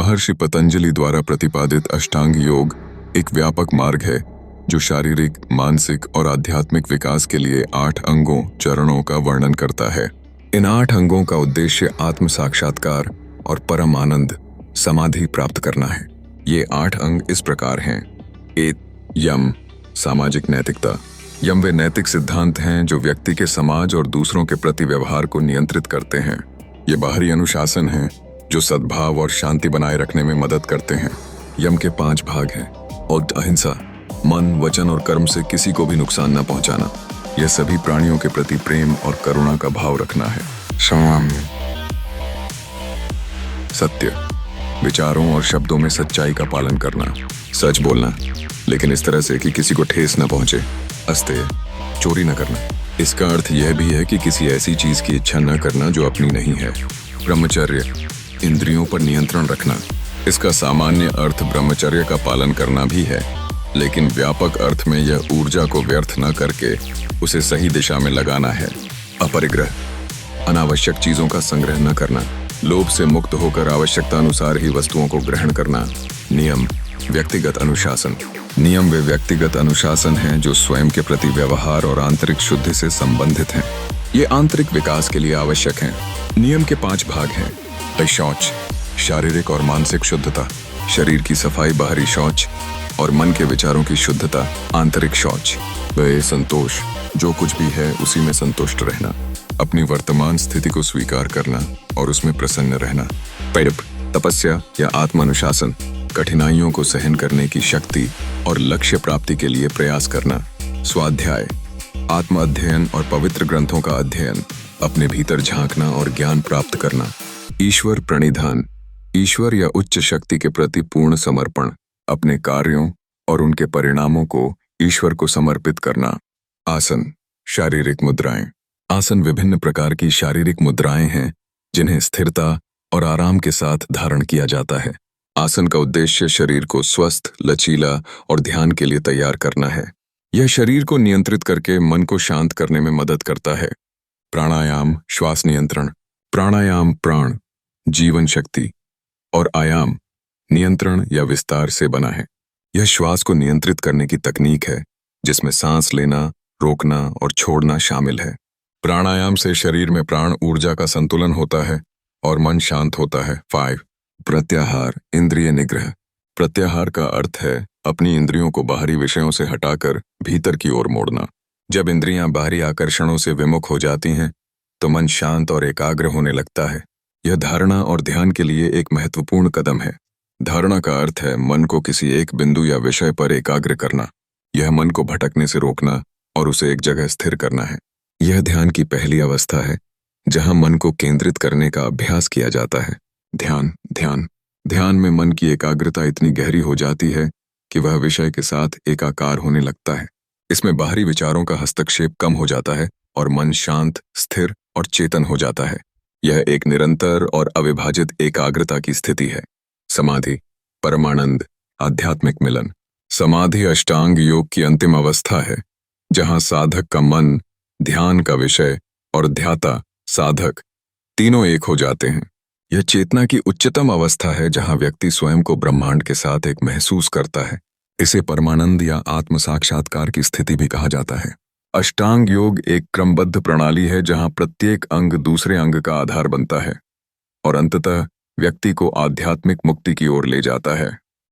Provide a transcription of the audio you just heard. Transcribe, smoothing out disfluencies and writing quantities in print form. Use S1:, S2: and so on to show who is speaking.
S1: महर्षि पतंजलि द्वारा प्रतिपादित अष्टांग योग एक व्यापक मार्ग है जो शारीरिक, मानसिक और आध्यात्मिक विकास के लिए 8 अंगों, चरणों का वर्णन करता है। इन 8 अंगों का उद्देश्य आत्म साक्षात्कार और परम आनंद, समाधि प्राप्त करना है। ये 8 अंग इस प्रकार हैं। 1. यम, सामाजिक नैतिकता। यम वे नैतिक सिद्धांत हैं जो व्यक्ति के समाज और दूसरों के प्रति व्यवहार को नियंत्रित करते हैं। ये बाहरी अनुशासन हैं जो सद्भाव और शांति बनाए रखने में मदद करते हैं। यम के 5 भाग हैं। और अहिंसा, मन, वचन और कर्म से किसी को भी नुकसान न पहुंचाना। यह सभी प्राणियों के प्रति प्रेम और करुणा का भाव रखना है। संयम, सत्य, विचारों और शब्दों में सच्चाई का पालन करना। सच बोलना, लेकिन इस तरह से कि किसी को ठेस न पहुंचे। अस्तेय, चोरी न करना। इसका अर्थ यह भी है कि किसी ऐसी चीज की इच्छा न करना जो अपनी नहीं है। ब्रह्मचर्य, इंद्रियों पर नियंत्रण रखना। इसका सामान्य अर्थ ब्रह्मचर्य का पालन करना भी है, लेकिन व्यापक अर्थ में यह ऊर्जा को व्यर्थ न करके उसे सही दिशा में लगाना है। अपरिग्रह, अनावश्यक चीजों का संग्रह न करना। लोभ से मुक्त होकर आवश्यकता अनुसार ही वस्तुओं को ग्रहण करना। नियम, व्यक्तिगत अनुशासन। नियम वे व्यक्तिगत अनुशासन हैं जो स्वयं के प्रति व्यवहार और आंतरिक शुद्धि से संबंधित हैं। ये आंतरिक विकास के लिए आवश्यक हैं। नियम के 5 भाग हैं। शौच, शारीरिक और मानसिक शुद्धता। शरीर की सफाई, बाहरी शौच, और मन के विचारों की शुद्धता, आंतरिक शौच। वे संतोष, जो कुछ भी है उसी में संतुष्ट रहना। अपनी वर्तमान स्थिति को स्वीकार करना और उसमें प्रसन्न रहना। पैरप, तपस्या या आत्मानुशासन, कठिनाइयों को सहन करने की शक्ति और लक्ष्य प्राप्ति के लिए प्रयास करना। स्वाध्याय, आत्म अध्ययन और पवित्र ग्रंथों का अध्ययन, अपने भीतर झांकना और ज्ञान प्राप्त करना। ईश्वर प्रणिधान, ईश्वर या उच्च शक्ति के प्रति पूर्ण समर्पण, अपने कार्यों और उनके परिणामों को ईश्वर को समर्पित करना। आसन, शारीरिक मुद्राएं। आसन विभिन्न प्रकार की शारीरिक मुद्राएं हैं जिन्हें स्थिरता और आराम के साथ धारण किया जाता है। आसन का उद्देश्य शरीर को स्वस्थ, लचीला और ध्यान के लिए तैयार करना है। यह शरीर को नियंत्रित करके मन को शांत करने में मदद करता है। प्राणायाम, श्वास नियंत्रण। प्राणायाम प्राण, जीवन शक्ति, और आयाम, नियंत्रण या विस्तार से बना है। यह श्वास को नियंत्रित करने की तकनीक है जिसमें सांस लेना, रोकना और छोड़ना शामिल है। प्राणायाम से शरीर में प्राण ऊर्जा का संतुलन होता है और मन शांत होता है। 5. प्रत्याहार, इंद्रिय निग्रह। प्रत्याहार का अर्थ है अपनी इंद्रियों को बाहरी विषयों से हटाकर भीतर की ओर मोड़ना। जब इंद्रियां बाहरी आकर्षणों से विमुख हो जाती हैं तो मन शांत और एकाग्र होने लगता है। यह धारणा और ध्यान के लिए एक महत्वपूर्ण कदम है। धारणा का अर्थ है मन को किसी एक बिंदु या विषय पर एकाग्र करना। यह मन को भटकने से रोकना और उसे एक जगह स्थिर करना है। यह ध्यान की पहली अवस्था है जहां मन को केंद्रित करने का अभ्यास किया जाता है। ध्यान में मन की एकाग्रता इतनी गहरी हो जाती है कि वह विषय के साथ एकाकार होने लगता है। इसमें बाहरी विचारों का हस्तक्षेप कम हो जाता है और मन शांत, स्थिर और चेतन हो जाता है। यह एक निरंतर और अविभाजित एकाग्रता की स्थिति है। समाधि, परमानंद, आध्यात्मिक मिलन। समाधि अष्टांग योग की अंतिम अवस्था है जहां साधक का मन, ध्यान का विषय और ध्याता, साधक, तीनों एक हो जाते हैं। यह चेतना की उच्चतम अवस्था है जहां व्यक्ति स्वयं को ब्रह्मांड के साथ एक महसूस करता है। इसे परमानंद या आत्म साक्षात्कार की स्थिति भी कहा जाता है। अष्टांग योग एक क्रमबद्ध प्रणाली है जहां प्रत्येक अंग दूसरे अंग का आधार बनता है और अंततः व्यक्ति को आध्यात्मिक मुक्ति की ओर ले जाता है।